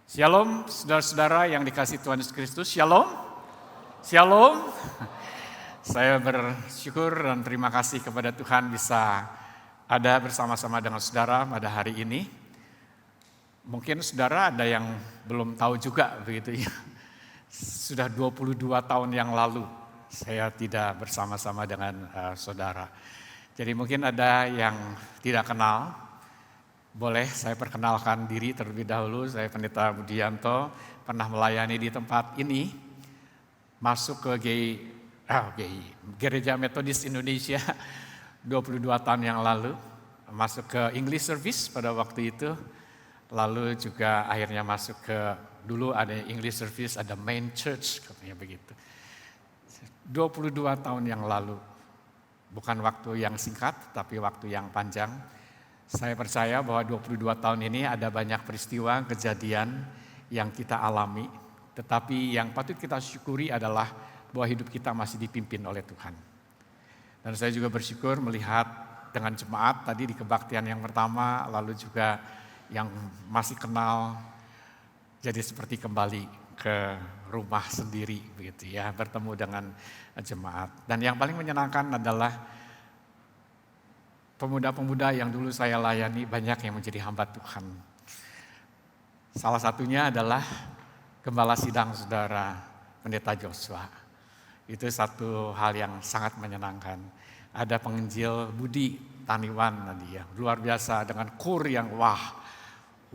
Shalom, saudara-saudara yang dikasihi Tuhan Yesus Kristus. Shalom, shalom. Saya bersyukur dan terima kasih kepada Tuhan bisa ada bersama-sama dengan saudara pada hari ini. Mungkin saudara ada yang belum tahu juga begitu ya. Sudah 22 tahun yang lalu saya tidak bersama-sama dengan saudara. Jadi mungkin ada yang tidak kenal. Boleh saya perkenalkan diri terlebih dahulu, saya Pendeta Budianto, pernah melayani di tempat ini, masuk ke Gereja Metodis Indonesia 22 tahun yang lalu, masuk ke English Service pada waktu itu, lalu juga akhirnya masuk ke, dulu ada English Service, ada Main Church, katanya begitu. 22 tahun yang lalu, bukan waktu yang singkat, tapi waktu yang panjang. Saya percaya bahwa 22 tahun ini ada banyak peristiwa, kejadian yang kita alami. Tetapi yang patut kita syukuri adalah bahwa hidup kita masih dipimpin oleh Tuhan. Dan saya juga bersyukur melihat dengan jemaat tadi di kebaktian yang pertama, lalu juga yang masih kenal, jadi seperti kembali ke rumah sendiri begitu ya, bertemu dengan jemaat. Dan yang paling menyenangkan adalah pemuda-pemuda yang dulu saya layani banyak yang menjadi hamba Tuhan. Salah satunya adalah Gembala Sidang Saudara Pendeta Joshua. Itu satu hal yang sangat menyenangkan. Ada penginjil Budi Taniwan tadi ya, luar biasa dengan kur yang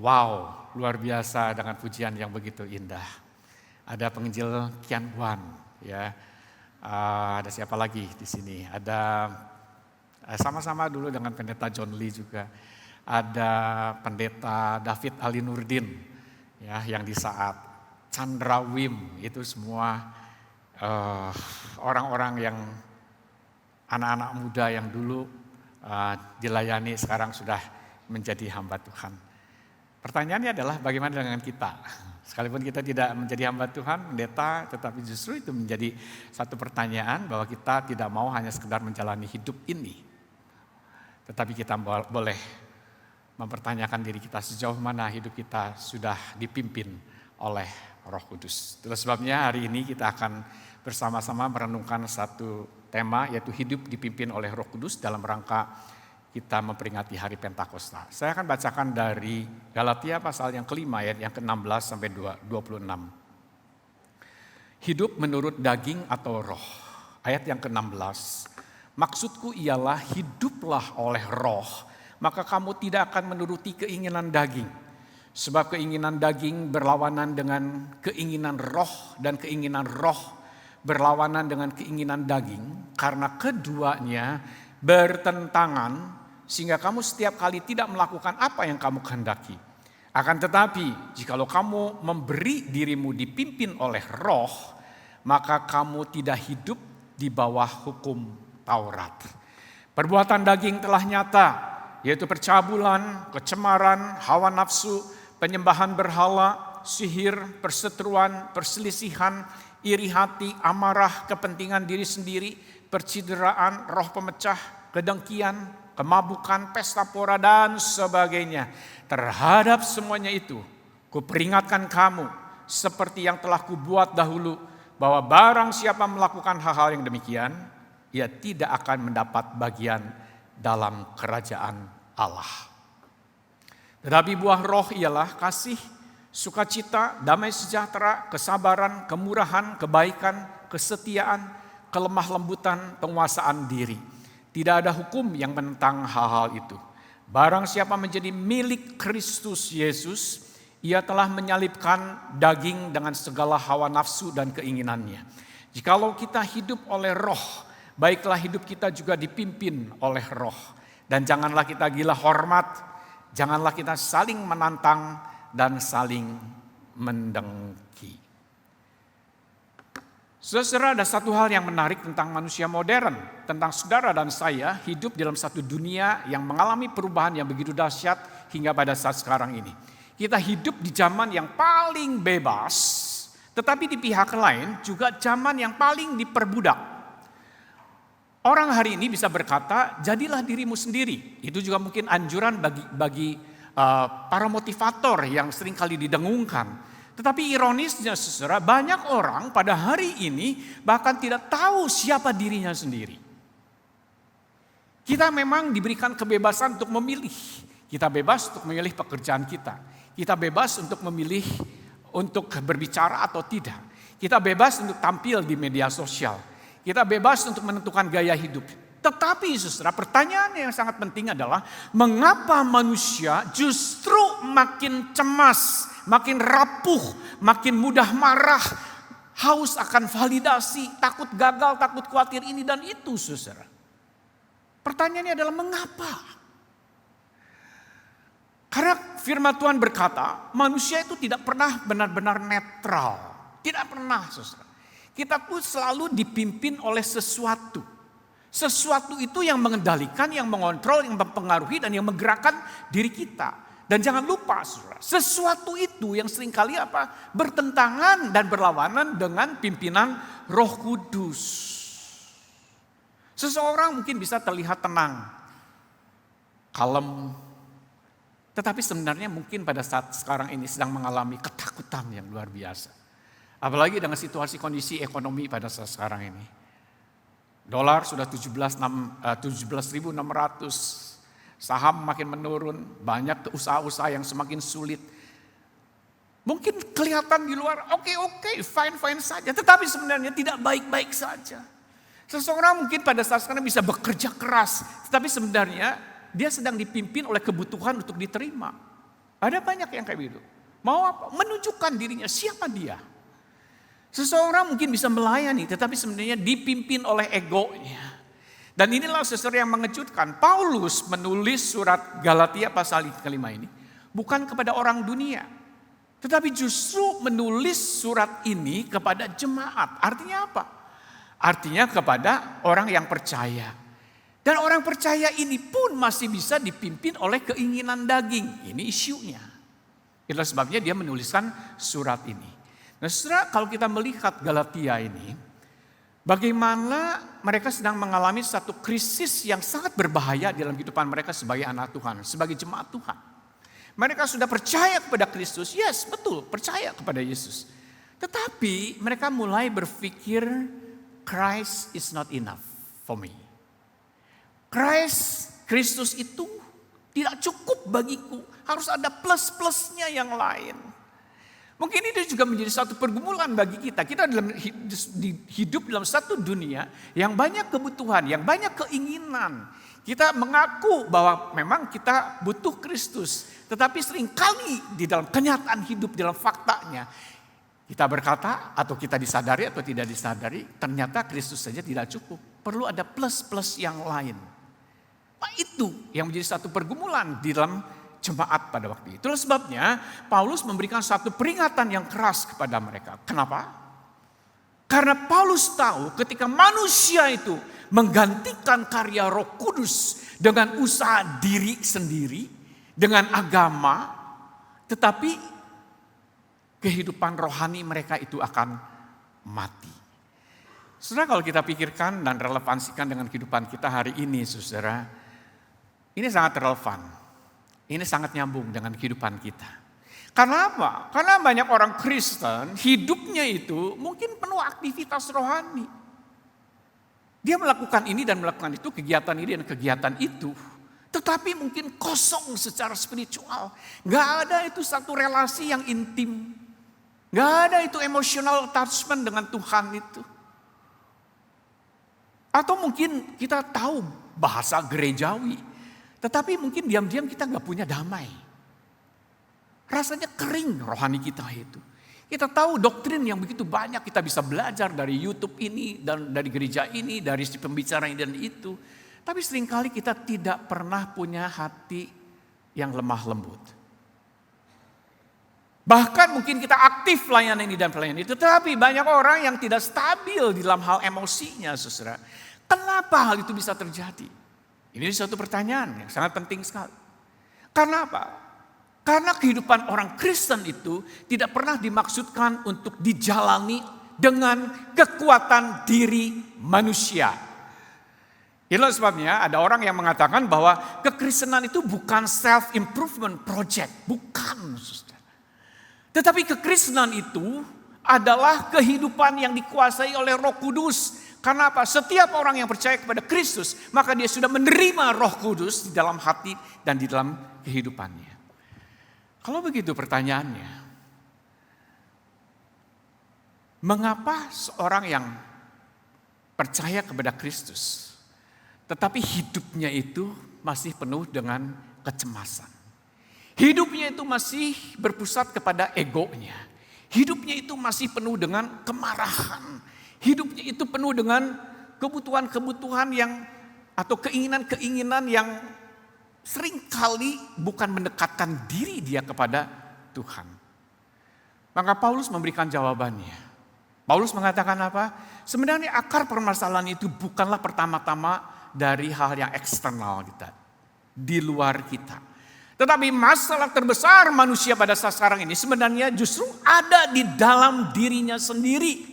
wow, luar biasa dengan pujian yang begitu indah. Ada penginjil Kian Wan ya, ada siapa lagi di sini? Ada sama-sama dulu dengan Pendeta John Lee juga. Ada Pendeta David Ali Nurdin ya, yang di saat Chandra Wim itu semua orang-orang yang anak-anak muda yang dulu dilayani sekarang sudah menjadi hamba Tuhan. Pertanyaannya adalah bagaimana dengan kita? Sekalipun kita tidak menjadi hamba Tuhan, pendeta, tetapi justru itu menjadi satu pertanyaan bahwa kita tidak mau hanya sekedar menjalani hidup ini. Tetapi kita boleh mempertanyakan diri kita sejauh mana hidup kita sudah dipimpin oleh Roh Kudus. Itulah sebabnya hari ini kita akan bersama-sama merenungkan satu tema, yaitu hidup dipimpin oleh Roh Kudus dalam rangka kita memperingati hari Pentakosta. Saya akan bacakan dari Galatia pasal yang kelima ayat yang ke-16 sampai 26. Hidup menurut daging atau roh. Ayat yang ke-16. Maksudku ialah hiduplah oleh roh, maka kamu tidak akan menuruti keinginan daging. Sebab keinginan daging berlawanan dengan keinginan roh dan keinginan roh berlawanan dengan keinginan daging. Karena keduanya bertentangan sehingga kamu setiap kali tidak melakukan apa yang kamu kehendaki. Akan tetapi jikalau kamu memberi dirimu dipimpin oleh roh, maka kamu tidak hidup di bawah hukum Taurat. Perbuatan daging telah nyata, yaitu percabulan, kecemaran, hawa nafsu, penyembahan berhala, sihir, perseteruan, perselisihan, iri hati, amarah, kepentingan diri sendiri, percideraan, roh pemecah, kedengkian, kemabukan, pesta pora dan sebagainya. Terhadap semuanya itu, kuperingatkan kamu seperti yang telah kubuat dahulu, bahwa barang siapa melakukan hal-hal yang demikian, ia tidak akan mendapat bagian dalam kerajaan Allah. Tetapi buah roh ialah kasih, sukacita, damai sejahtera, kesabaran, kemurahan, kebaikan, kesetiaan, kelemah lembutan, penguasaan diri. Tidak ada hukum yang menentang hal-hal itu. Barang siapa menjadi milik Kristus Yesus, ia telah menyalibkan daging dengan segala hawa nafsu dan keinginannya. Jikalau kita hidup oleh roh, baiklah hidup kita juga dipimpin oleh roh. Dan janganlah kita gila hormat, janganlah kita saling menantang dan saling mendengki. Saudara, ada satu hal yang menarik tentang manusia modern, tentang saudara dan saya hidup dalam satu dunia yang mengalami perubahan yang begitu dahsyat hingga pada saat sekarang ini. Kita hidup di zaman yang paling bebas, tetapi di pihak lain juga zaman yang paling diperbudak. Orang hari ini bisa berkata, jadilah dirimu sendiri. Itu juga mungkin anjuran bagi para motivator yang sering kali didengungkan. Tetapi ironisnya saudara, banyak orang pada hari ini bahkan tidak tahu siapa dirinya sendiri. Kita memang diberikan kebebasan untuk memilih. Kita bebas untuk memilih pekerjaan kita. Kita bebas untuk memilih untuk berbicara atau tidak. Kita bebas untuk tampil di media sosial. Kita bebas untuk menentukan gaya hidup. Tetapi saudara, pertanyaan yang sangat penting adalah mengapa manusia justru makin cemas, makin rapuh, makin mudah marah, haus akan validasi, takut gagal, takut khawatir ini dan itu saudara. Pertanyaannya adalah mengapa? Karena firman Tuhan berkata manusia itu tidak pernah benar-benar netral. Tidak pernah saudara. Kita pun selalu dipimpin oleh sesuatu. Sesuatu itu yang mengendalikan, yang mengontrol, yang mempengaruhi dan yang menggerakkan diri kita. Dan jangan lupa saudara, sesuatu itu yang seringkali bertentangan dan berlawanan dengan pimpinan Roh Kudus. Seseorang mungkin bisa terlihat tenang, kalem, tetapi sebenarnya mungkin pada saat sekarang ini sedang mengalami ketakutan yang luar biasa. Apalagi dengan situasi kondisi ekonomi pada saat sekarang ini. Dolar sudah 17.600, saham makin menurun, banyak usaha-usaha yang semakin sulit. Mungkin kelihatan di luar oke, fine saja, tetapi sebenarnya tidak baik-baik saja. Seseorang mungkin pada saat sekarang bisa bekerja keras, tetapi sebenarnya dia sedang dipimpin oleh kebutuhan untuk diterima. Ada banyak yang kayak begitu. Mau apa? Menunjukkan dirinya, siapa dia. Seseorang mungkin bisa melayani, tetapi sebenarnya dipimpin oleh egonya. Dan inilah sesuatu yang mengejutkan. Paulus menulis surat Galatia pasal kelima ini bukan kepada orang dunia, tetapi justru menulis surat ini kepada jemaat. Artinya apa? Artinya kepada orang yang percaya. Dan orang percaya ini pun masih bisa dipimpin oleh keinginan daging. Ini isunya. Itulah sebabnya dia menuliskan surat ini. Nah saudara, kalau kita melihat Galatia ini, bagaimana mereka sedang mengalami satu krisis yang sangat berbahaya dalam kehidupan mereka sebagai anak Tuhan, sebagai jemaat Tuhan. Mereka sudah percaya kepada Kristus, yes betul percaya kepada Yesus. Tetapi mereka mulai berpikir Christ is not enough for me. Kristus itu tidak cukup bagiku, harus ada plus-plusnya yang lain. Mungkin itu juga menjadi satu pergumulan bagi kita. Kita hidup dalam satu dunia yang banyak kebutuhan, yang banyak keinginan. Kita mengaku bahwa memang kita butuh Kristus. Tetapi seringkali di dalam kenyataan hidup, dalam faktanya, kita berkata atau kita disadari atau tidak disadari, ternyata Kristus saja tidak cukup. Perlu ada plus-plus yang lain. Nah, itu yang menjadi satu pergumulan di dalam jemaat pada waktu itu. Itulah sebabnya Paulus memberikan satu peringatan yang keras kepada mereka. Kenapa? Karena Paulus tahu ketika manusia itu menggantikan karya Roh Kudus dengan usaha diri sendiri, dengan agama, tetapi kehidupan rohani mereka itu akan mati. Saudara, kalau kita pikirkan dan relevansikan dengan kehidupan kita hari ini, saudara, ini sangat relevan. Ini sangat nyambung dengan kehidupan kita. Karena apa? Karena banyak orang Kristen hidupnya itu mungkin penuh aktivitas rohani. Dia melakukan ini dan melakukan itu, kegiatan ini dan kegiatan itu. Tetapi mungkin kosong secara spiritual. Gak ada itu satu relasi yang intim. Gak ada itu emotional attachment dengan Tuhan itu. Atau mungkin kita tahu bahasa gerejawi. Tetapi mungkin diam-diam kita gak punya damai. Rasanya kering rohani kita itu. Kita tahu doktrin yang begitu banyak kita bisa belajar dari YouTube ini, dan dari gereja ini, dari si pembicara ini dan itu. Tapi seringkali kita tidak pernah punya hati yang lemah lembut. Bahkan mungkin kita aktif layanan ini dan pelayanan itu. Tetapi banyak orang yang tidak stabil di dalam hal emosinya, saudara. Kenapa hal itu bisa terjadi? Ini suatu pertanyaan yang sangat penting sekali. Karena apa? Karena kehidupan orang Kristen itu tidak pernah dimaksudkan untuk dijalani dengan kekuatan diri manusia. Itulah sebabnya ada orang yang mengatakan bahwa kekristenan itu bukan self-improvement project. Bukan, saudara. Tetapi kekristenan itu adalah kehidupan yang dikuasai oleh Roh Kudus. Karena apa? Setiap orang yang percaya kepada Kristus, maka dia sudah menerima Roh Kudus di dalam hati dan di dalam kehidupannya. Kalau begitu pertanyaannya, mengapa seorang yang percaya kepada Kristus tetapi hidupnya itu masih penuh dengan kecemasan? Hidupnya itu masih berpusat kepada egonya. Hidupnya itu masih penuh dengan kemarahan. Hidupnya itu penuh dengan kebutuhan-kebutuhan yang atau keinginan-keinginan yang seringkali bukan mendekatkan diri dia kepada Tuhan. Maka Paulus memberikan jawabannya. Paulus mengatakan apa? Sebenarnya akar permasalahan itu bukanlah pertama-tama dari hal yang eksternal kita, di luar kita. Tetapi masalah terbesar manusia pada saat sekarang ini sebenarnya justru ada di dalam dirinya sendiri.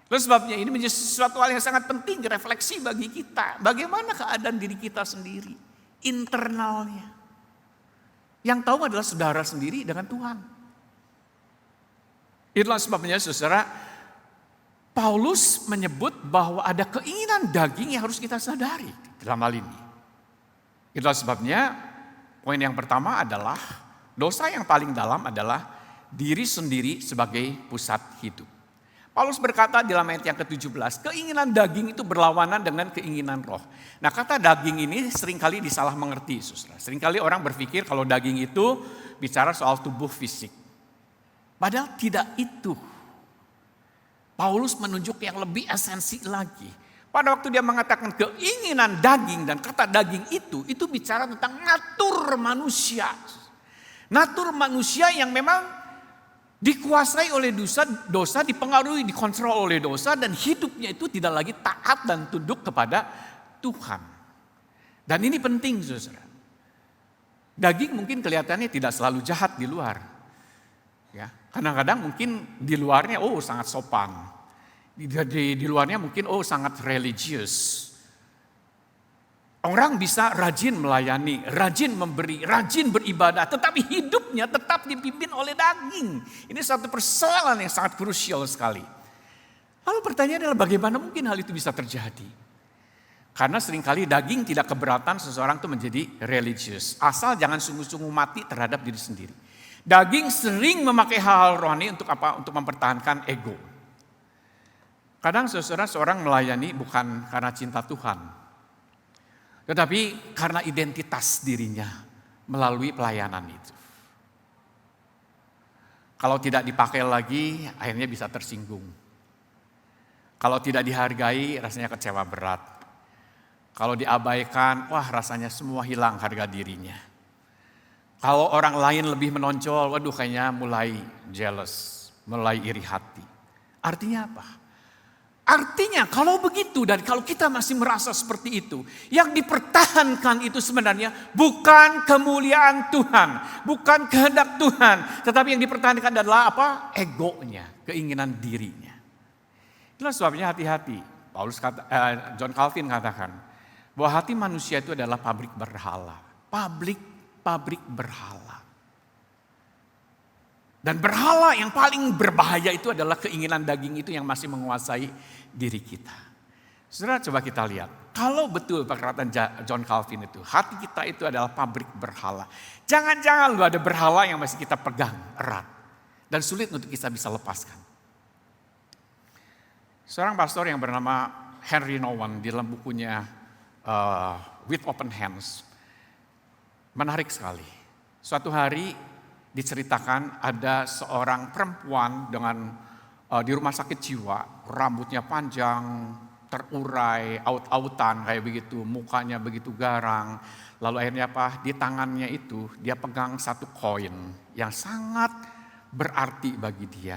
Oleh sebabnya ini menjadi sesuatu hal yang sangat penting refleksi bagi kita. Bagaimana keadaan diri kita sendiri, internalnya. Yang tahu adalah saudara sendiri dengan Tuhan. Itulah sebabnya saudara, Paulus menyebut bahwa ada keinginan daging yang harus kita sadari dalam hal ini. Itulah sebabnya poin yang pertama adalah dosa yang paling dalam adalah diri sendiri sebagai pusat hidup. Paulus berkata di dalam ayat yang ke-17, keinginan daging itu berlawanan dengan keinginan roh. Nah, kata daging ini seringkali disalah mengerti, saudara. Seringkali orang berpikir kalau daging itu bicara soal tubuh fisik. Padahal tidak itu. Paulus menunjuk yang lebih esensi lagi. Pada waktu dia mengatakan keinginan daging dan kata daging itu bicara tentang natur manusia. Natur manusia yang memang dikuasai oleh dosa, dipengaruhi, dikontrol oleh dosa dan hidupnya itu tidak lagi taat dan tunduk kepada Tuhan. Dan ini penting, saudara. Daging mungkin kelihatannya tidak selalu jahat di luar. Ya, kadang-kadang mungkin di luarnya sangat sopan. Di luarnya mungkin sangat religius. Orang bisa rajin melayani, rajin memberi, rajin beribadah, tetapi hidupnya tetap dipimpin oleh daging. Ini satu persoalan yang sangat krusial sekali. Lalu pertanyaannya adalah bagaimana mungkin hal itu bisa terjadi? Karena seringkali daging tidak keberatan seseorang itu menjadi religius. Asal jangan sungguh-sungguh mati terhadap diri sendiri. Daging sering memakai hal-hal rohani untuk apa? Untuk mempertahankan ego. Kadang seorang melayani bukan karena cinta Tuhan, tetapi karena identitas dirinya melalui pelayanan itu. Kalau tidak dipakai lagi, akhirnya bisa tersinggung. Kalau tidak dihargai, rasanya kecewa berat. Kalau diabaikan, rasanya semua hilang harga dirinya. Kalau orang lain lebih menonjol, kayaknya mulai jealous, mulai iri hati. Artinya apa? Artinya kalau begitu dan kalau kita masih merasa seperti itu, yang dipertahankan itu sebenarnya bukan kemuliaan Tuhan, bukan kehendak Tuhan, tetapi yang dipertahankan adalah apa? Egonya, keinginan dirinya. Itulah sebabnya hati-hati. John Calvin katakan bahwa hati manusia itu adalah pabrik berhala, pabrik berhala. Dan berhala yang paling berbahaya itu adalah keinginan daging itu yang masih menguasai diri kita. Saudara, coba kita lihat. Kalau betul perkataan John Calvin itu, hati kita itu adalah pabrik berhala. Jangan-jangan ada berhala yang masih kita pegang erat. Dan sulit untuk kita bisa lepaskan. Seorang pastor yang bernama Henry Nouwen di dalam bukunya With Open Hands, menarik sekali. Suatu hari diceritakan ada seorang perempuan di rumah sakit jiwa, rambutnya panjang, terurai, aut-autan kayak begitu, mukanya begitu garang. Lalu akhirnya di tangannya itu dia pegang satu koin yang sangat berarti bagi dia.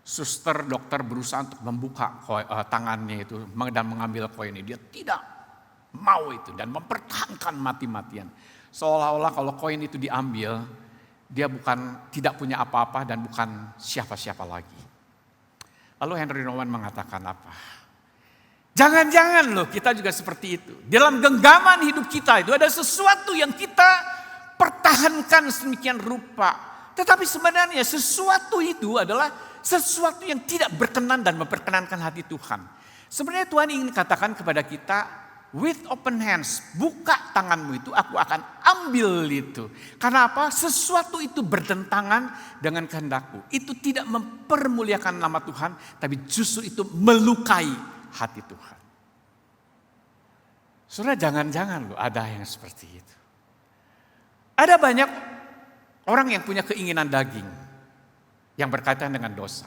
Suster, dokter berusaha untuk membuka tangannya itu dan mengambil koin ini. Dia tidak mau itu dan mempertahankan mati-matian. Seolah-olah kalau koin itu diambil, dia tidak punya apa-apa dan bukan siapa-siapa lagi. Lalu Henry Nouwen mengatakan apa? Jangan-jangan loh kita juga seperti itu. Dalam genggaman hidup kita itu ada sesuatu yang kita pertahankan sedemikian rupa. Tetapi sebenarnya sesuatu itu adalah sesuatu yang tidak berkenan dan memperkenankan hati Tuhan. Sebenarnya Tuhan ingin katakan kepada kita, with open hands, buka tanganmu itu, aku akan ambil itu. Karena apa? Sesuatu itu bertentangan dengan kehendakku. Itu tidak mempermuliakan nama Tuhan, tapi justru itu melukai hati Tuhan. Saudara, jangan-jangan loh ada yang seperti itu. Ada banyak orang yang punya keinginan daging yang berkaitan dengan dosa.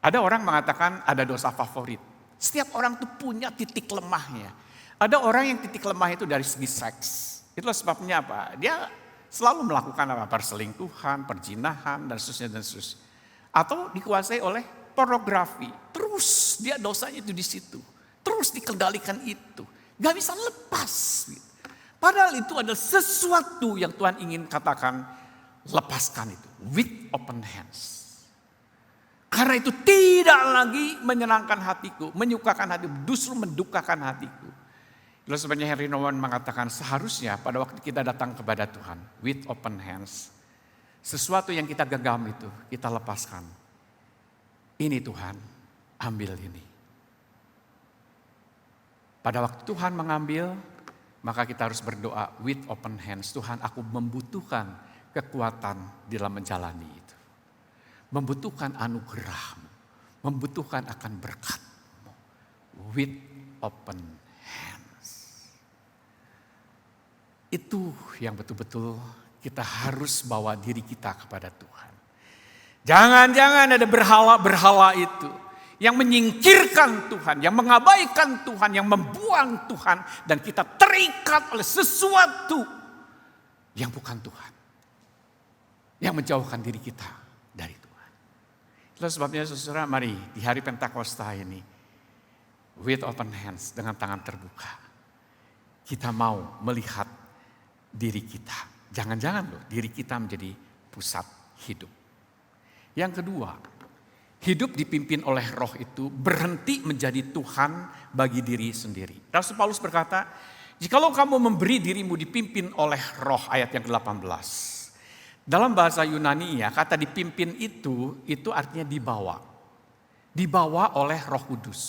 Ada orang mengatakan ada dosa favorit. Setiap orang itu punya titik lemahnya. Ada orang yang titik lemah itu dari segi seks. Itulah sebabnya apa? Dia selalu melakukan apa? Perselingkuhan, perzinahan, dan seterusnya dan seterusnya. Atau dikuasai oleh pornografi. Terus dia dosanya itu di situ. Terus dikendalikan itu. Gak bisa lepas. Padahal itu adalah sesuatu yang Tuhan ingin katakan, lepaskan itu. With open hands. Karena itu tidak lagi menyenangkan hatiku, menyukakan hatiku, justru mendukakan hatiku. Lalu sebenarnya Henry Nouwen mengatakan seharusnya pada waktu kita datang kepada Tuhan, with open hands, sesuatu yang kita genggam itu kita lepaskan. Ini Tuhan, ambil ini. Pada waktu Tuhan mengambil, maka kita harus berdoa with open hands. Tuhan, aku membutuhkan kekuatan dalam menjalani itu. Membutuhkan anugerah-Mu, membutuhkan akan berkat-Mu, with open hands. Itu yang betul-betul kita harus bawa diri kita kepada Tuhan. Jangan-jangan ada berhala-berhala itu yang menyingkirkan Tuhan, yang mengabaikan Tuhan, yang membuang Tuhan, dan kita terikat oleh sesuatu yang bukan Tuhan, yang menjauhkan diri kita dari Tuhan. Itulah sebabnya saudara, mari di hari Pentakosta ini, with open hands, dengan tangan terbuka, kita mau melihat diri kita. Jangan-jangan loh diri kita menjadi pusat hidup. Yang kedua, hidup dipimpin oleh Roh itu berhenti menjadi Tuhan bagi diri sendiri. Rasul Paulus berkata, jikalau kamu memberi dirimu dipimpin oleh Roh, ayat yang ke-18. Dalam bahasa Yunani ya, kata dipimpin itu artinya dibawa. Dibawa oleh Roh Kudus.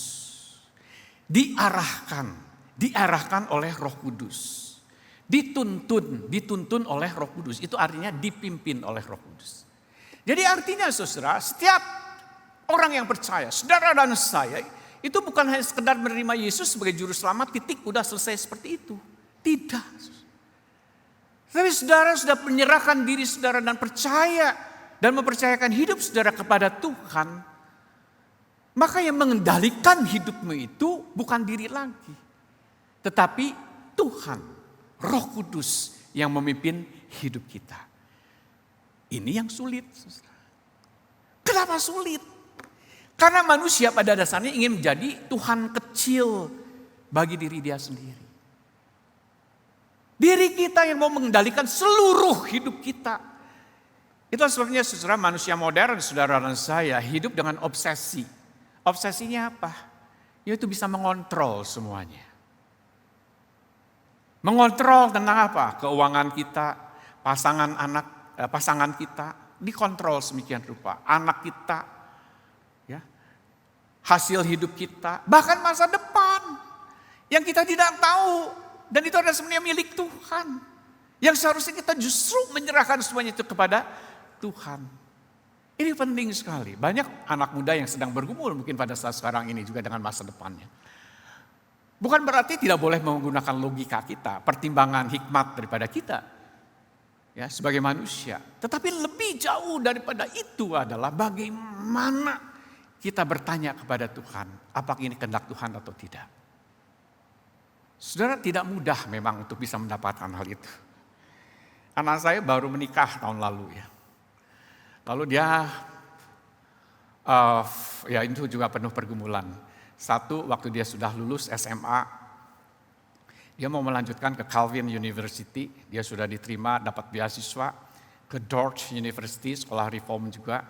Diarahkan oleh Roh Kudus. Dituntun oleh Roh Kudus. Itu artinya dipimpin oleh Roh Kudus. Jadi artinya saudara, setiap orang yang percaya, saudara dan saya, itu bukan hanya sekedar menerima Yesus sebagai juru selamat, titik, udah selesai seperti itu. Tidak. Tapi saudara sudah menyerahkan diri saudara dan percaya dan mempercayakan hidup saudara kepada Tuhan. Maka yang mengendalikan hidupmu itu bukan diri lagi. Tetapi Tuhan, Roh Kudus yang memimpin hidup kita. Ini yang sulit. Kenapa sulit? Karena manusia pada dasarnya ingin menjadi Tuhan kecil bagi diri dia sendiri. Diri kita yang mau mengendalikan seluruh hidup kita. Itu sebabnya saudara, manusia modern, saudara dan saya hidup dengan obsesi. Obsesinya apa? Yaitu bisa mengontrol semuanya. Mengontrol tentang apa? Keuangan kita, pasangan kita dikontrol sedemikian rupa. Anak kita, ya, hasil hidup kita, bahkan masa depan yang kita tidak tahu. Dan itu adalah sebenarnya milik Tuhan. Yang seharusnya kita justru menyerahkan semuanya itu kepada Tuhan. Ini penting sekali. Banyak anak muda yang sedang bergumul mungkin pada saat sekarang ini juga dengan masa depannya. Bukan berarti tidak boleh menggunakan logika kita, pertimbangan hikmat daripada kita. Ya, sebagai manusia. Tetapi lebih jauh daripada itu adalah bagaimana kita bertanya kepada Tuhan, apakah ini kehendak Tuhan atau tidak. Saudara, tidak mudah memang untuk bisa mendapatkan hal itu. Anak saya baru menikah tahun lalu ya. Lalu dia, ya itu juga penuh pergumulan. Satu, waktu dia sudah lulus SMA, dia mau melanjutkan ke Calvin University. Dia sudah diterima, dapat beasiswa ke Dordt University, sekolah reform juga.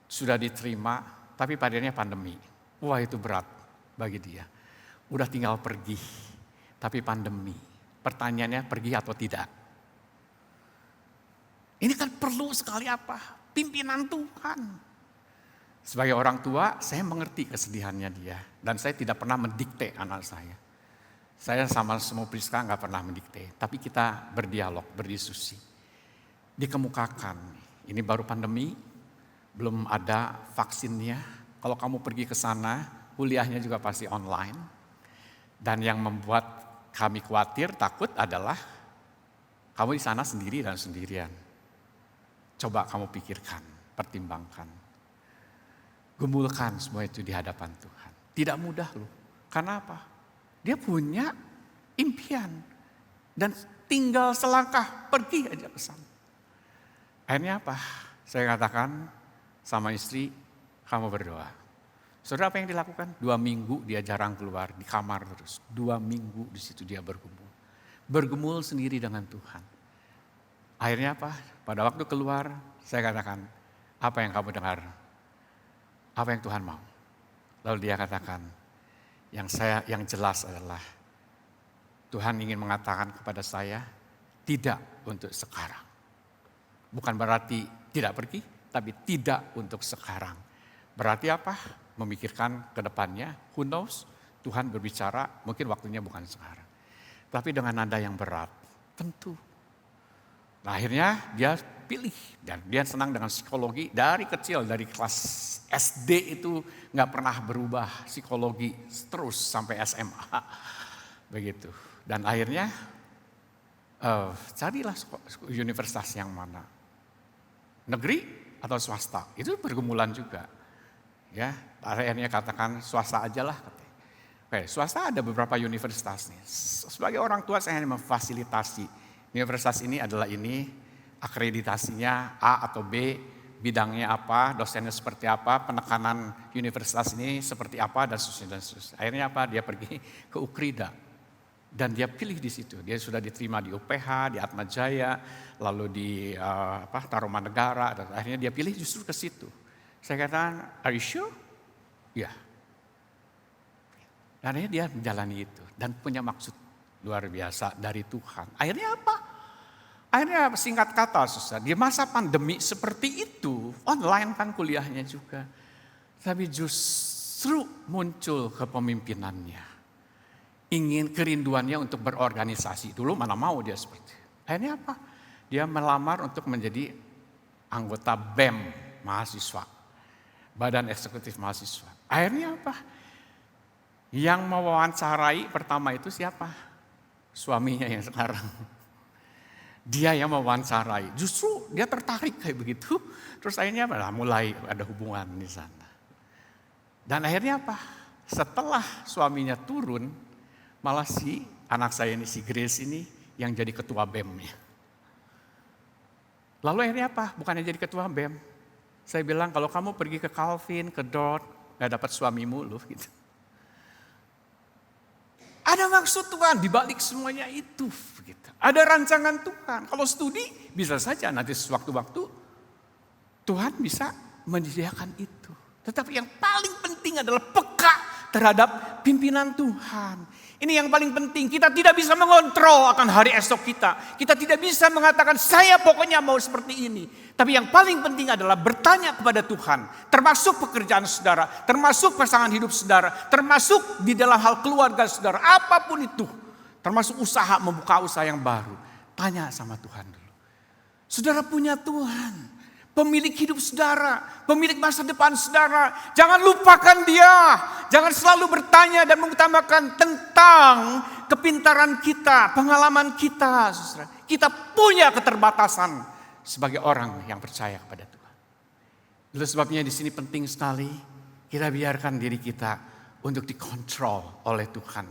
Sudah diterima, tapi padanya pandemi. Wah itu berat. bagi dia. Udah tinggal pergi, tapi pandemi. Pertanyaannya pergi atau tidak? Ini kan perlu sekali apa? Pimpinan Tuhan. Sebagai orang tua, saya mengerti kesedihannya dia. Dan saya tidak pernah mendikte anak saya. Saya sama semua Priska nggak pernah mendikte. Tapi kita berdialog, berdiskusi. Dikemukakan, ini baru pandemi, belum ada vaksinnya. Kalau kamu pergi ke sana, kuliahnya juga pasti online. Dan yang membuat kami khawatir, takut adalah kamu di sana sendiri dan sendirian. Coba kamu pikirkan, pertimbangkan. Gumulkan semua itu di hadapan Tuhan. Tidak mudah loh. Karena apa? Dia punya impian. Dan tinggal selangkah pergi aja ke sana. Akhirnya apa? Saya katakan sama istri, kamu berdoa. Saudara, apa yang dilakukan? 2 minggu dia jarang keluar, di kamar terus. 2 minggu di situ dia bergumul. Bergumul sendiri dengan Tuhan. Akhirnya apa? Pada waktu keluar, saya katakan, apa yang kamu dengar? Apa yang Tuhan mau? Lalu dia katakan, yang jelas adalah Tuhan ingin mengatakan kepada saya, tidak untuk sekarang. Bukan berarti tidak pergi, tapi tidak untuk sekarang. Berarti apa? Memikirkan ke depannya, who knows, Tuhan berbicara, mungkin waktunya bukan sekarang. Tapi dengan nada yang berat, tentu. Nah, akhirnya dia pilih, dan dia senang dengan psikologi dari kecil, dari kelas SD itu gak pernah berubah psikologi terus sampai SMA. Begitu. Dan akhirnya carilah universitas yang mana. Negeri atau swasta, itu pergumulan juga. Ya, akhirnya katakan swasta aja lah. Oke, swasta ada beberapa universitas nih. Sebagai orang tua saya hanya memfasilitasi. Universitas ini adalah ini, akreditasinya A atau B, bidangnya apa, dosennya seperti apa, penekanan universitas ini seperti apa, dan seterusnya. Akhirnya apa? Dia pergi ke Ukrida. Dan dia pilih di situ. Dia sudah diterima di UPH, di Atmajaya, lalu di Tarumanegara. Dan akhirnya dia pilih justru ke situ. Saya katakan, are you sure? Ya. Dan akhirnya dia menjalani itu. Dan punya maksud luar biasa dari Tuhan. Akhirnya apa? Akhirnya singkat kata, susah. Di masa pandemi seperti itu, online kan kuliahnya juga. Tapi justru muncul kepemimpinannya. Ingin kerinduannya untuk berorganisasi. Dulu mana mau dia seperti itu. Akhirnya apa? Dia melamar untuk menjadi anggota BEM mahasiswa. Badan Eksekutif Mahasiswa. Akhirnya apa? Yang mewawancarai pertama itu siapa? Suaminya yang sekarang. Dia yang mewawancarai. Justru dia tertarik kayak begitu. Terus akhirnya mulai ada hubungan di sana. Dan akhirnya apa? Setelah suaminya turun, malah si anak saya ini, si Grace ini yang jadi ketua BEM-nya. Lalu akhirnya apa? Bukannya jadi ketua BEM. Saya bilang kalau kamu pergi ke Calvin, ke Dort, gak dapat suamimu loh gitu. Ada maksud Tuhan di balik semuanya itu. Gitu. Ada rancangan Tuhan. Kalau studi bisa saja nanti sewaktu-waktu Tuhan bisa menyediakan itu. Tetapi yang paling penting adalah peka terhadap pimpinan Tuhan. Ini yang paling penting. Kita tidak bisa mengontrol akan hari esok kita. Kita tidak bisa mengatakan saya pokoknya mau seperti ini. Tapi yang paling penting adalah bertanya kepada Tuhan. Termasuk pekerjaan saudara. Termasuk pasangan hidup saudara. Termasuk di dalam hal keluarga saudara. Apapun itu. Termasuk usaha, membuka usaha yang baru. Tanya sama Tuhan dulu. Saudara punya Tuhan. Pemilik hidup saudara, pemilik masa depan saudara. Jangan lupakan dia. Jangan selalu bertanya dan mengutamakan tentang kepintaran kita, pengalaman kita. Saudara. Kita punya keterbatasan sebagai orang yang percaya kepada Tuhan. Itu sebabnya di sini penting sekali kita biarkan diri kita untuk dikontrol oleh Tuhan.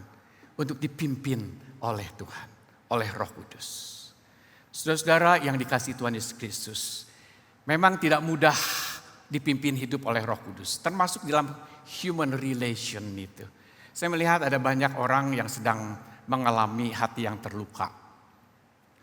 Untuk dipimpin oleh Tuhan, oleh Roh Kudus. Saudara-saudara yang dikasihi Tuhan Yesus Kristus. Memang tidak mudah dipimpin hidup oleh Roh Kudus. Termasuk dalam human relation itu. Saya melihat ada banyak orang yang sedang mengalami hati yang terluka.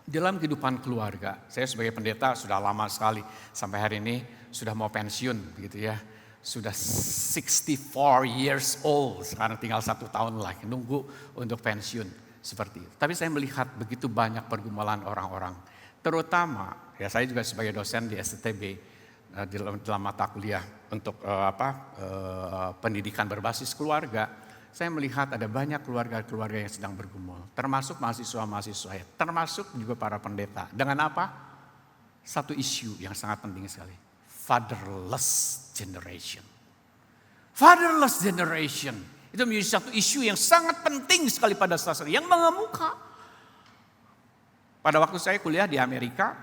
Dalam kehidupan keluarga. Saya sebagai pendeta sudah lama sekali. Sampai hari ini sudah mau pensiun begitu ya. sudah 64 years old, sekarang tinggal 1 tahun lagi, nunggu untuk pensiun seperti itu. Tapi saya melihat begitu banyak pergumulan orang-orang, terutama ya saya juga sebagai dosen di STB dalam mata kuliah untuk pendidikan berbasis keluarga, saya melihat ada banyak keluarga-keluarga yang sedang bergumul, termasuk mahasiswa-mahasiswa, termasuk juga para pendeta. Dengan apa? Satu isu yang sangat penting sekali, fatherless generation. Fatherless generation itu menjadi satu isu yang sangat penting sekali pada saat yang mengemuka. Pada waktu saya kuliah di Amerika,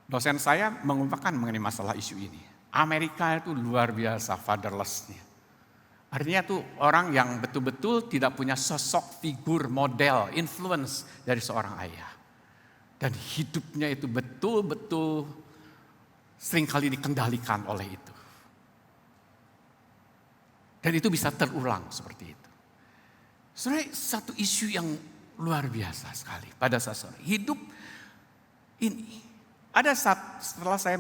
dosen saya mengungkapkan mengenai masalah isu ini. Amerika itu luar biasa fatherlessnya. Artinya tuh orang yang betul-betul tidak punya sosok figur model, influence dari seorang ayah. Dan hidupnya itu betul-betul seringkali dikendalikan oleh itu. Dan itu bisa terulang seperti itu. Sebenarnya satu isu yang luar biasa sekali pada saat hidup ini. Ada setelah saya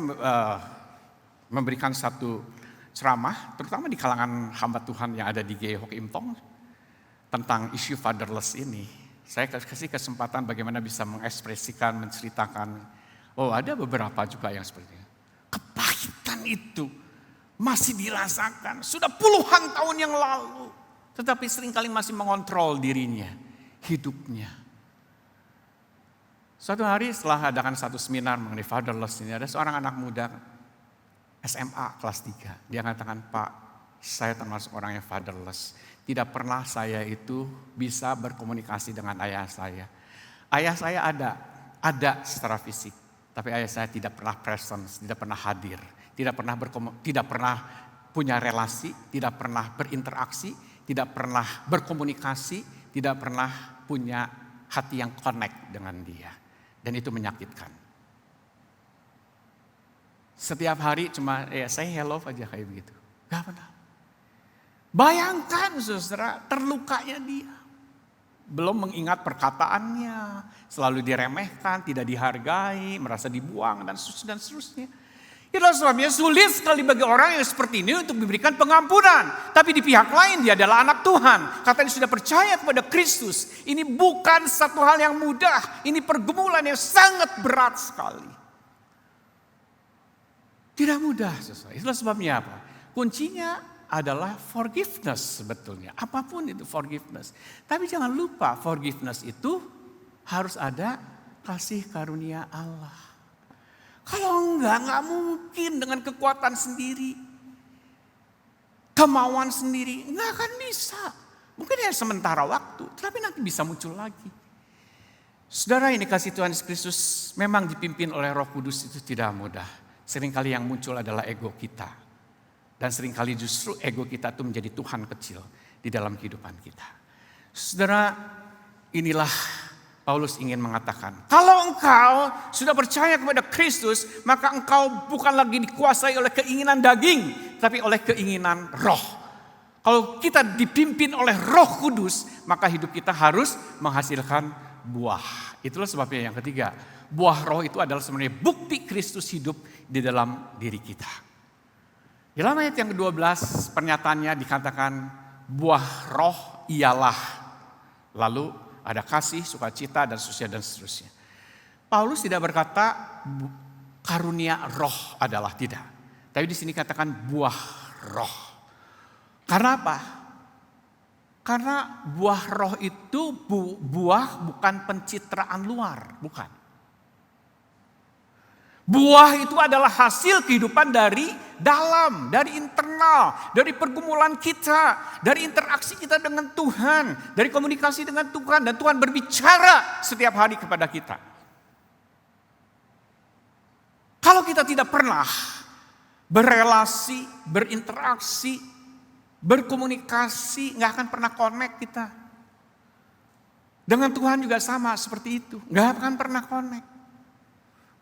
memberikan satu ceramah, terutama di kalangan hamba Tuhan yang ada di GE Hock Im Tong tentang isu fatherless ini, saya kasih kesempatan bagaimana bisa mengekspresikan, menceritakan. Oh, ada beberapa juga yang seperti itu. Kepahitan itu masih dirasakan sudah puluhan tahun yang lalu, tetapi seringkali masih mengontrol dirinya, hidupnya. Suatu hari setelah adakan satu seminar mengenai fatherless ini, ada seorang anak muda SMA kelas 3. Dia mengatakan, "Pak, saya termasuk orang yang fatherless. Tidak pernah saya itu bisa berkomunikasi dengan ayah saya. Ayah saya ada secara fisik, tapi ayah saya tidak pernah presence, tidak pernah hadir, tidak pernah punya relasi, tidak pernah berinteraksi, tidak pernah berkomunikasi, tidak pernah punya hati yang connect dengan dia." Dan itu menyakitkan. Setiap hari cuma say hello aja kayak begitu. Gak pernah. Bayangkan saudara, terlukanya dia. Belum mengingat perkataannya, selalu diremehkan, tidak dihargai, merasa dibuang dan seterusnya. Itulah sebabnya sulit sekali bagi orang yang seperti ini untuk diberikan pengampunan. Tapi di pihak lain dia adalah anak Tuhan. Katanya sudah percaya kepada Kristus. Ini bukan satu hal yang mudah. Ini pergumulan yang sangat berat sekali. Tidak mudah. Itulah sebabnya apa? Kuncinya adalah forgiveness sebetulnya. Apapun itu forgiveness. Tapi jangan lupa forgiveness itu harus ada kasih karunia Allah. Kalau enggak mungkin dengan kekuatan sendiri. Kemauan sendiri, enggak akan bisa. Mungkin ya sementara waktu, tapi nanti bisa muncul lagi. Saudara, ini kasih Tuhan Yesus Kristus memang dipimpin oleh Roh Kudus itu tidak mudah. Seringkali yang muncul adalah ego kita. Dan seringkali justru ego kita itu menjadi Tuhan kecil di dalam kehidupan kita. Saudara, inilah Paulus ingin mengatakan, kalau engkau sudah percaya kepada Kristus, maka engkau bukan lagi dikuasai oleh keinginan daging, tapi oleh keinginan roh. Kalau kita dipimpin oleh Roh Kudus, maka hidup kita harus menghasilkan buah. Itulah sebabnya yang ketiga, buah roh itu adalah sebenarnya bukti Kristus hidup di dalam diri kita. Di dalam ayat yang ke-12 pernyataannya dikatakan buah roh ialah, lalu ada kasih, sukacita, dan seterusnya. Paulus tidak berkata karunia roh adalah, tidak. Tapi di sini katakan buah roh. Karena apa? Karena buah roh itu buah bukan pencitraan luar, bukan. Buah itu adalah hasil kehidupan dari dalam, dari internal, dari pergumulan kita, dari interaksi kita dengan Tuhan, dari komunikasi dengan Tuhan, dan Tuhan berbicara setiap hari kepada kita. Kalau kita tidak pernah berelasi, berinteraksi, berkomunikasi, nggak akan pernah connect kita. Dengan Tuhan juga sama seperti itu, nggak akan pernah connect.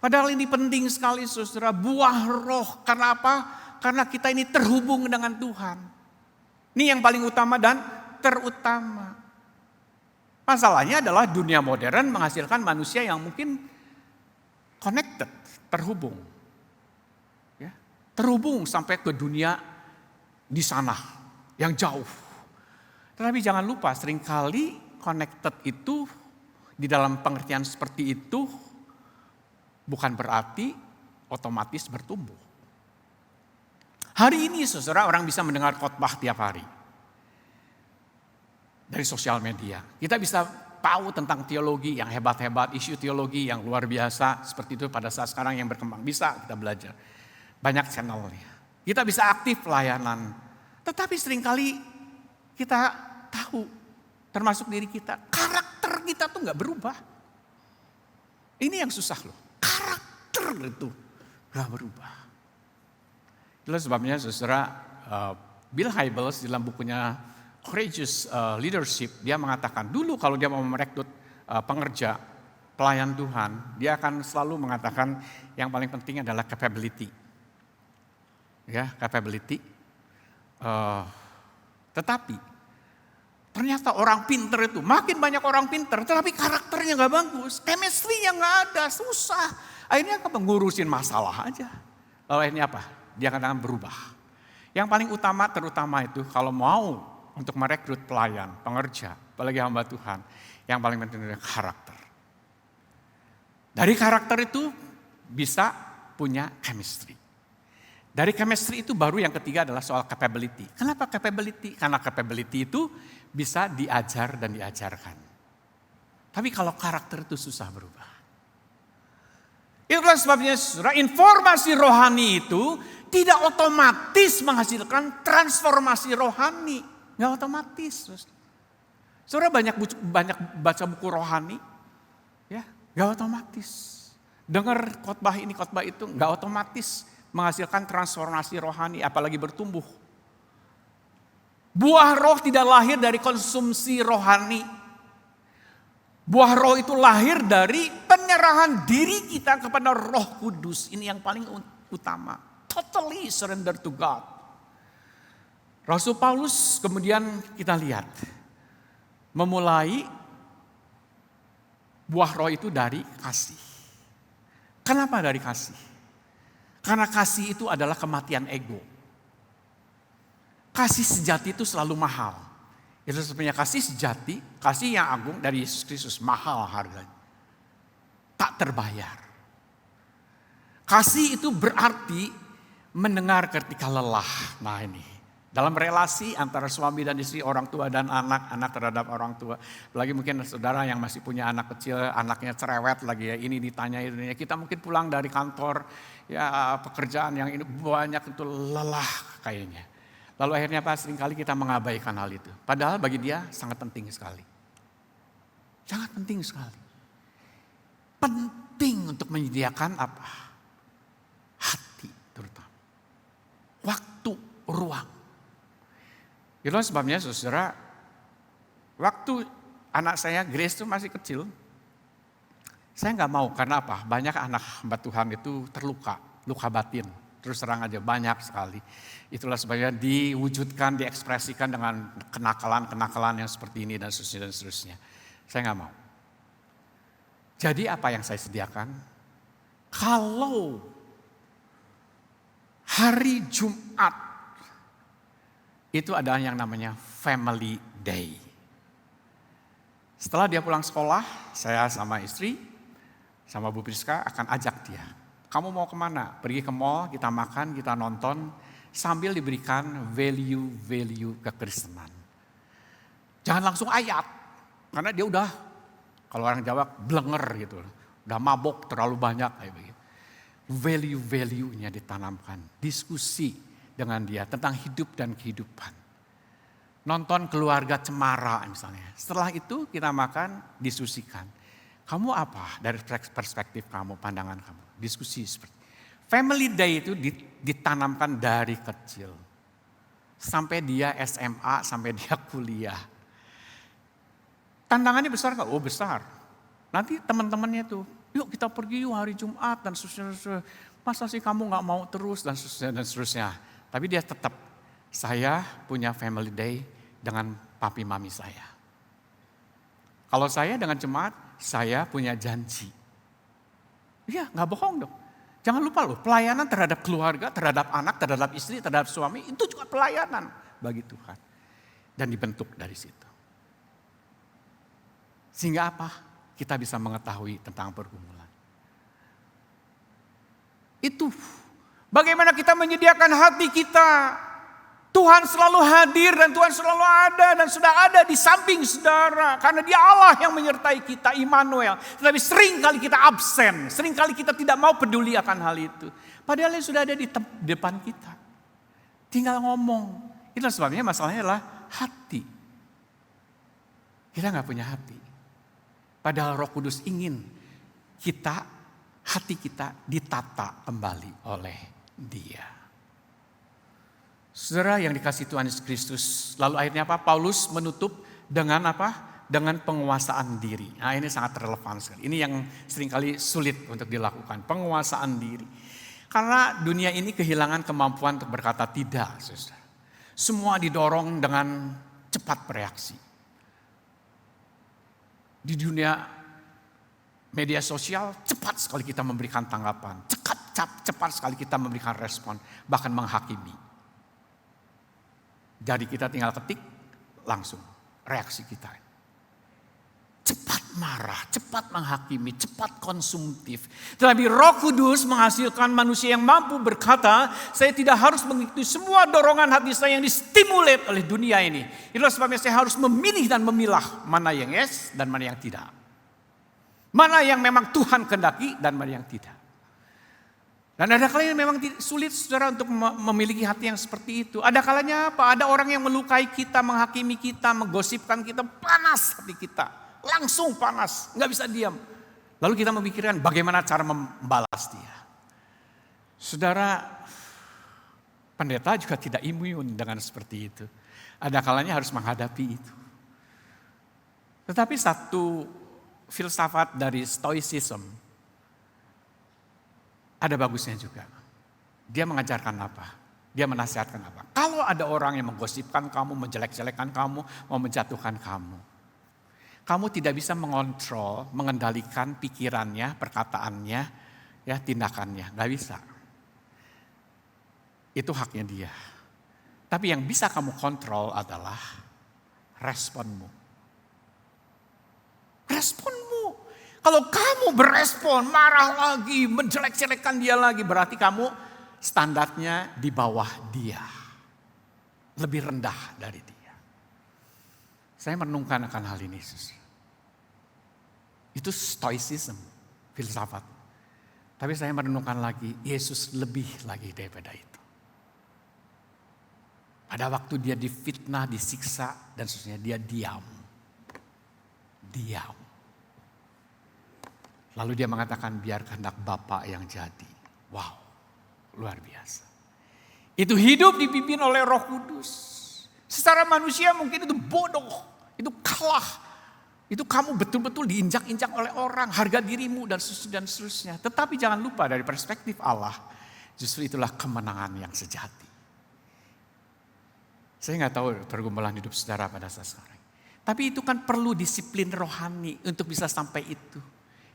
Padahal ini penting sekali saudara, buah roh. Karena apa? Karena kita ini terhubung dengan Tuhan. Ini yang paling utama dan terutama. Masalahnya adalah dunia modern menghasilkan manusia yang mungkin connected, terhubung. Ya. terhubung sampai ke dunia di sana yang jauh. Tetapi jangan lupa seringkali connected itu di dalam pengertian seperti itu bukan berarti otomatis bertumbuh. Hari ini saudara orang bisa mendengar khotbah tiap hari. Dari sosial media. Kita bisa tahu tentang teologi yang hebat-hebat, isu teologi yang luar biasa. Seperti itu pada saat sekarang yang berkembang. Bisa kita belajar. Banyak channelnya. Kita bisa aktif pelayanan. Tetapi seringkali kita tahu, termasuk diri kita, karakter kita tuh gak berubah. Ini yang susah loh. Karakter itu gak berubah. Itulah sebabnya saudara Bill Hybels dalam bukunya Courageous Leadership, dia mengatakan dulu kalau dia mau merekrut pengerja, pelayan Tuhan, dia akan selalu mengatakan yang paling penting adalah capability. Ya, capability. Tetapi ternyata orang pinter itu, makin banyak orang pinter, tetapi karakternya gak bagus, chemistry-nya gak ada, susah. Akhirnya ngurusin masalah aja. Lalu akhirnya apa? Dia kadang berubah. Yang paling utama terutama itu kalau mau untuk merekrut pelayan, pengerja, apalagi hamba Tuhan, yang paling penting adalah karakter. Dari karakter itu bisa punya chemistry. Dari chemistry itu baru yang ketiga adalah soal capability. Kenapa capability? Karena capability itu bisa diajar dan diajarkan. Tapi kalau karakter itu susah berubah. Itulah sebabnya saudara, informasi rohani itu tidak otomatis menghasilkan transformasi rohani. Nggak otomatis. Saudara banyak baca buku rohani, ya nggak otomatis. Dengar khotbah ini, khotbah itu, nggak otomatis menghasilkan transformasi rohani, apalagi bertumbuh. Buah roh tidak lahir dari konsumsi rohani. Buah roh itu lahir dari penyerahan diri kita kepada Roh Kudus. Ini yang paling utama. Totally surrender to God. Rasul Paulus kemudian kita lihat memulai buah roh itu dari kasih. Kenapa dari kasih? Karena kasih itu adalah kematian ego. Kasih sejati itu selalu mahal. Itu sebenarnya kasih sejati, kasih yang agung dari Yesus Kristus, mahal harganya. Tak terbayar. Kasih itu berarti mendengar ketika lelah. Nah ini, dalam relasi antara suami dan istri, orang tua dan anak, anak terhadap orang tua. Apalagi mungkin saudara yang masih punya anak kecil, anaknya cerewet lagi ya, ini ditanya ini. Kita mungkin pulang dari kantor, ya pekerjaan yang ini banyak itu lelah kayaknya. Lalu akhirnya seringkali kita mengabaikan hal itu. Padahal bagi dia sangat penting sekali. Sangat penting sekali. Penting untuk menyediakan apa? Hati terutama. Waktu, ruang. Itulah sebabnya saudara, waktu anak saya Grace itu masih kecil, saya gak mau karena apa? Banyak anak hamba Tuhan itu terluka, luka batin. Terus terang aja banyak sekali. Itulah sebabnya diwujudkan, diekspresikan dengan kenakalan-kenakalan yang seperti ini dan seterusnya dan seterusnya. Saya nggak mau. Jadi apa yang saya sediakan? Kalau hari Jumat itu ada yang namanya family day. Setelah dia pulang sekolah, saya sama istri, sama Bu Priska akan ajak dia. Kamu mau kemana? Pergi ke mall, kita makan, kita nonton, sambil diberikan value-value kekristenan. Jangan langsung ayat, karena dia udah, kalau orang Jawa, blenger gitu. Udah mabok terlalu banyak kayak begitu. Value-value-nya ditanamkan, diskusi dengan dia tentang hidup dan kehidupan. Nonton Keluarga Cemara misalnya. Setelah itu kita makan, diskusikan. Kamu apa dari perspektif kamu, pandangan kamu? Diskusi seperti family day itu ditanamkan dari kecil. Sampai dia SMA, sampai dia kuliah. Tantangannya besar gak? Oh besar. Nanti teman-temannya tuh, yuk kita pergi yuk hari Jumat dan seterusnya. Masa sih kamu gak mau terus dan seterusnya dan seterusnya. Tapi dia tetap, saya punya family day dengan papi mami saya. Kalau saya dengan jemaat, saya punya janji. Iya, gak bohong dong. Jangan lupa loh, pelayanan terhadap keluarga, terhadap anak, terhadap istri, terhadap suami, itu juga pelayanan bagi Tuhan. Dan dibentuk dari situ. Sehingga apa? Kita bisa mengetahui tentang pergumulan. Itu bagaimana kita menyediakan hati kita. Tuhan selalu hadir dan Tuhan selalu ada dan sudah ada di samping saudara. Karena dia Allah yang menyertai kita, Immanuel. Tetapi sering kali kita absen, sering kali kita tidak mau peduli akan hal itu. Padahal dia sudah ada di depan kita. Tinggal ngomong. Itulah sebabnya masalahnya adalah hati. Kita gak punya hati. Padahal Roh Kudus ingin hati kita ditata kembali oleh Dia. Saudara yang dikasihi Tuhan Yesus Kristus, lalu akhirnya apa? Paulus menutup dengan apa? Dengan penguasaan diri. Nah, ini sangat relevan sekali. Ini yang seringkali sulit untuk dilakukan, penguasaan diri. Karena dunia ini kehilangan kemampuan untuk berkata tidak, saudara. Semua didorong dengan cepat bereaksi. Di dunia media sosial cepat sekali kita memberikan tanggapan, cepat sekali kita memberikan respon, bahkan menghakimi. Jadi kita tinggal ketik, langsung reaksi kita. Cepat marah, cepat menghakimi, cepat konsumtif. Tetapi Roh Kudus menghasilkan manusia yang mampu berkata, saya tidak harus mengikuti semua dorongan hati saya yang distimulat oleh dunia ini. Itulah sebabnya saya harus memilih dan memilah mana yang yes dan mana yang tidak. Mana yang memang Tuhan kehendaki dan mana yang tidak. Dan ada kalanya memang sulit saudara untuk memiliki hati yang seperti itu. Ada kalanya apa? Ada orang yang melukai kita, menghakimi kita, menggosipkan kita, panas hati kita. Langsung panas, gak bisa diam. Lalu kita memikirkan bagaimana cara membalas dia. Saudara, pendeta juga tidak imun dengan seperti itu. Ada kalanya harus menghadapi itu. Tetapi satu filsafat dari Stoicism, ada bagusnya juga. Dia mengajarkan apa? Dia menasihatkan apa? Kalau ada orang yang menggosipkan kamu, menjelek-jelekan kamu, mau menjatuhkan kamu. Kamu tidak bisa mengontrol, mengendalikan pikirannya, perkataannya, ya tindakannya. Gak bisa. Itu haknya dia. Tapi yang bisa kamu kontrol adalah responmu. Responmu. Kalau kamu berespon, marah lagi, menjelek-jelekan dia lagi, berarti kamu standarnya di bawah dia. Lebih rendah dari dia. Saya merenungkan akan hal ini. Itu stoicism, filsafat. Tapi saya merenungkan lagi, Yesus lebih lagi daripada itu. Pada waktu dia difitnah, disiksa, dan seterusnya, dia diam. Diam. Lalu dia mengatakan biar kehendak Bapa yang jadi. Wow, luar biasa. Itu hidup dipimpin oleh Roh Kudus. Secara manusia mungkin itu bodoh, itu kalah. Itu kamu betul-betul diinjak-injak oleh orang, harga dirimu dan seterusnya. Tetapi jangan lupa dari perspektif Allah, justru itulah kemenangan yang sejati. Saya nggak tahu pergumulan hidup saudara pada saat sekarang. Tapi itu kan perlu disiplin rohani untuk bisa sampai itu.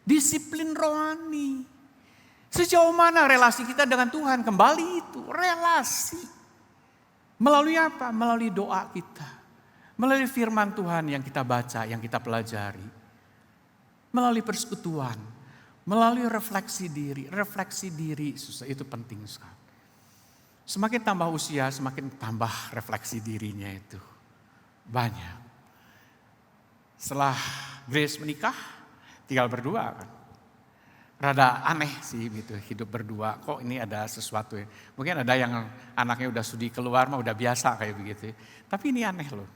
Disiplin rohani. Sejauh mana relasi kita dengan Tuhan? Kembali itu, relasi. Melalui apa? Melalui doa kita. Melalui firman Tuhan yang kita baca, yang kita pelajari. Melalui persekutuan. Melalui refleksi diri. Refleksi diri, itu penting sekali. Semakin tambah usia, semakin tambah refleksi dirinya itu. Banyak. Setelah Grace menikah, tinggal berdua kan. Rada aneh sih gitu hidup berdua. Kok ini ada sesuatu ya. Mungkin ada yang anaknya udah sudi keluar mah udah biasa kayak begitu. Tapi ini aneh loh.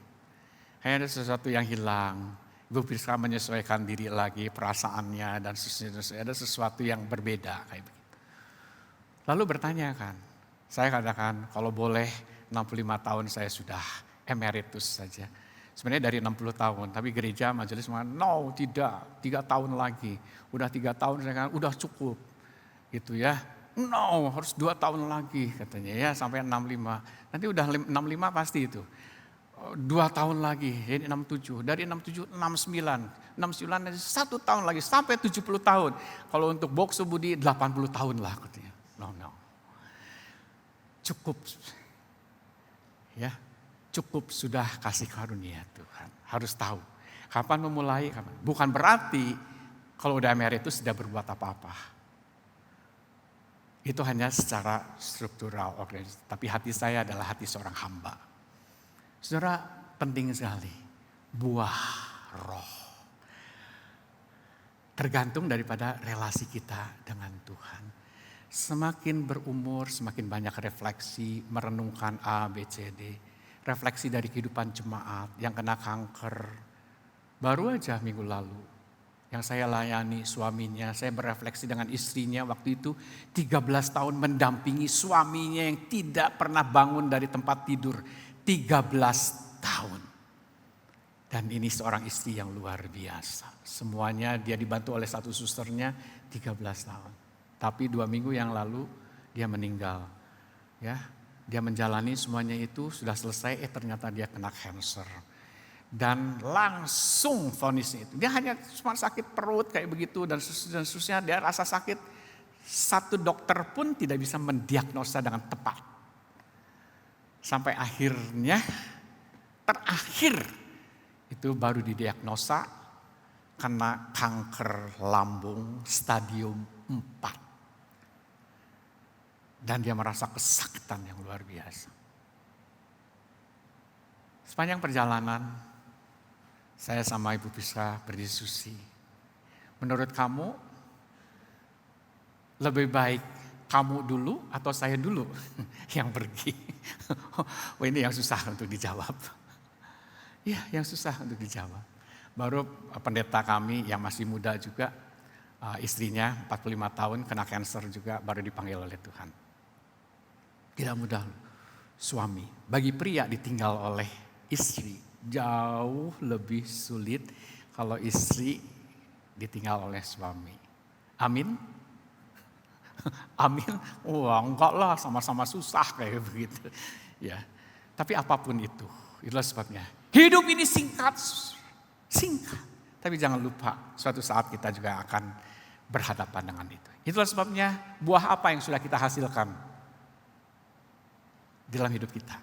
Kayak ada sesuatu yang hilang. Ibu bisa menyesuaikan diri lagi perasaannya dan seterusnya. Ada sesuatu yang berbeda kayak begitu. Lalu bertanya kan. Saya katakan kalau boleh 65 tahun saya sudah emeritus saja. Sebenarnya dari 60 tahun, tapi gereja majelis mengatakan, no tidak, 3 tahun lagi. Udah 3 tahun saya katakan, udah cukup. Gitu ya, no harus 2 tahun lagi katanya ya sampai 65. Nanti udah 65 pasti itu. 2 tahun lagi, jadi 67. Dari 67, 69. 69, 1 tahun lagi, sampai 70 tahun. Kalau untuk Bokso Budi, 80 tahun lah katanya. No. Cukup. Ya, cukup sudah kasih karunia Tuhan. Harus tahu. Kapan memulai, kapan. Bukan berarti kalau udah merit itu sudah berbuat apa-apa. Itu hanya secara struktural. Tapi hati saya adalah hati seorang hamba. Saudara, penting sekali. Buah roh. Tergantung daripada relasi kita dengan Tuhan. Semakin berumur, semakin banyak refleksi, merenungkan A, B, C, D. Refleksi dari kehidupan jemaat yang kena kanker. Baru aja minggu lalu, yang saya layani suaminya, saya berefleksi dengan istrinya waktu itu 13 tahun mendampingi suaminya yang tidak pernah bangun dari tempat tidur. 13 tahun. Dan ini seorang istri yang luar biasa. Semuanya dia dibantu oleh satu susternya 13 tahun. Tapi 2 minggu yang lalu dia meninggal. Ya, dia menjalani semuanya itu sudah selesai, ternyata dia kena cancer. Dan langsung vonisnya itu. Dia hanya cuma sakit perut kayak begitu dan seterusnya, dia rasa sakit. Satu dokter pun tidak bisa mendiagnosa dengan tepat. Sampai akhirnya, terakhir itu baru didiagnosa kena kanker lambung stadium 4. Dan dia merasa kesakitan yang luar biasa. Sepanjang perjalanan, saya sama Ibu Priska berdiskusi. Menurut kamu, lebih baik kamu dulu atau saya dulu yang pergi? Oh, ini yang susah untuk dijawab. Ya, yang susah untuk dijawab. Baru pendeta kami yang masih muda juga, istrinya 45 tahun kena cancer juga, baru dipanggil oleh Tuhan. Tidak mudah suami. Bagi pria ditinggal oleh istri jauh lebih sulit kalau istri ditinggal oleh suami. Amin. Amin. Wah, enggak lah, sama-sama susah kayak begitu. Ya. Tapi apapun itu, itulah sebabnya. Hidup ini singkat. Tapi jangan lupa, suatu saat kita juga akan berhadapan dengan itu. Itulah sebabnya buah apa yang sudah kita hasilkan dalam hidup kita.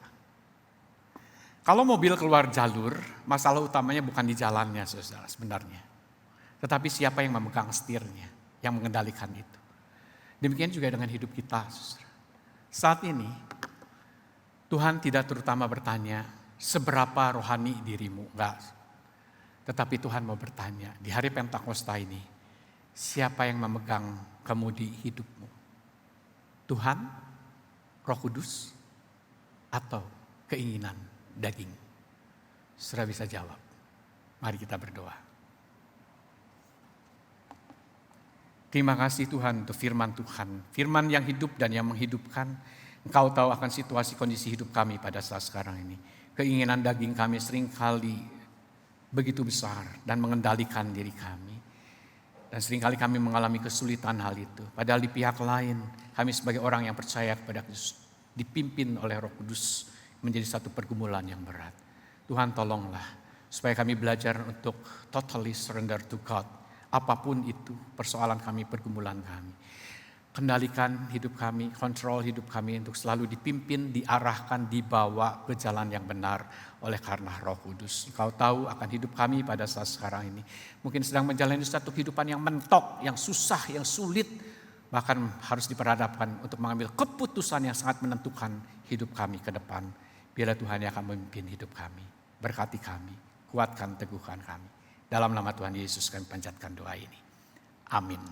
Kalau mobil keluar jalur, masalah utamanya bukan di jalannya saudara sebenarnya. Tetapi siapa yang memegang setirnya, yang mengendalikan itu. Demikian juga dengan hidup kita. Saat ini, Tuhan tidak terutama bertanya, seberapa rohani dirimu? Enggak. Tetapi Tuhan mau bertanya, di hari Pentakosta ini, siapa yang memegang kemudi hidupmu? Tuhan, Roh Kudus, atau keinginan daging? Saudara bisa jawab. Mari kita berdoa. Terima kasih Tuhan untuk firman Tuhan. Firman yang hidup dan yang menghidupkan. Engkau tahu akan situasi kondisi hidup kami pada saat sekarang ini. Keinginan daging kami seringkali begitu besar dan mengendalikan diri kami. Dan seringkali kami mengalami kesulitan hal itu. Padahal di pihak lain kami sebagai orang yang percaya kepada Kristus dipimpin oleh Roh Kudus menjadi satu pergumulan yang berat. Tuhan tolonglah supaya kami belajar untuk totally surrender to God. Apapun itu persoalan kami, pergumulan kami. Kendalikan hidup kami, kontrol hidup kami untuk selalu dipimpin, diarahkan, dibawa ke jalan yang benar oleh karena Roh Kudus. Engkau tahu akan hidup kami pada saat sekarang ini. Mungkin sedang menjalani satu kehidupan yang mentok, yang susah, yang sulit. Bahkan harus diperhadapkan untuk mengambil keputusan yang sangat menentukan hidup kami ke depan. Biarlah Tuhan yang akan memimpin hidup kami. Berkati kami, kuatkan, teguhkan kami. Dalam nama Tuhan Yesus kami panjatkan doa ini. Amin.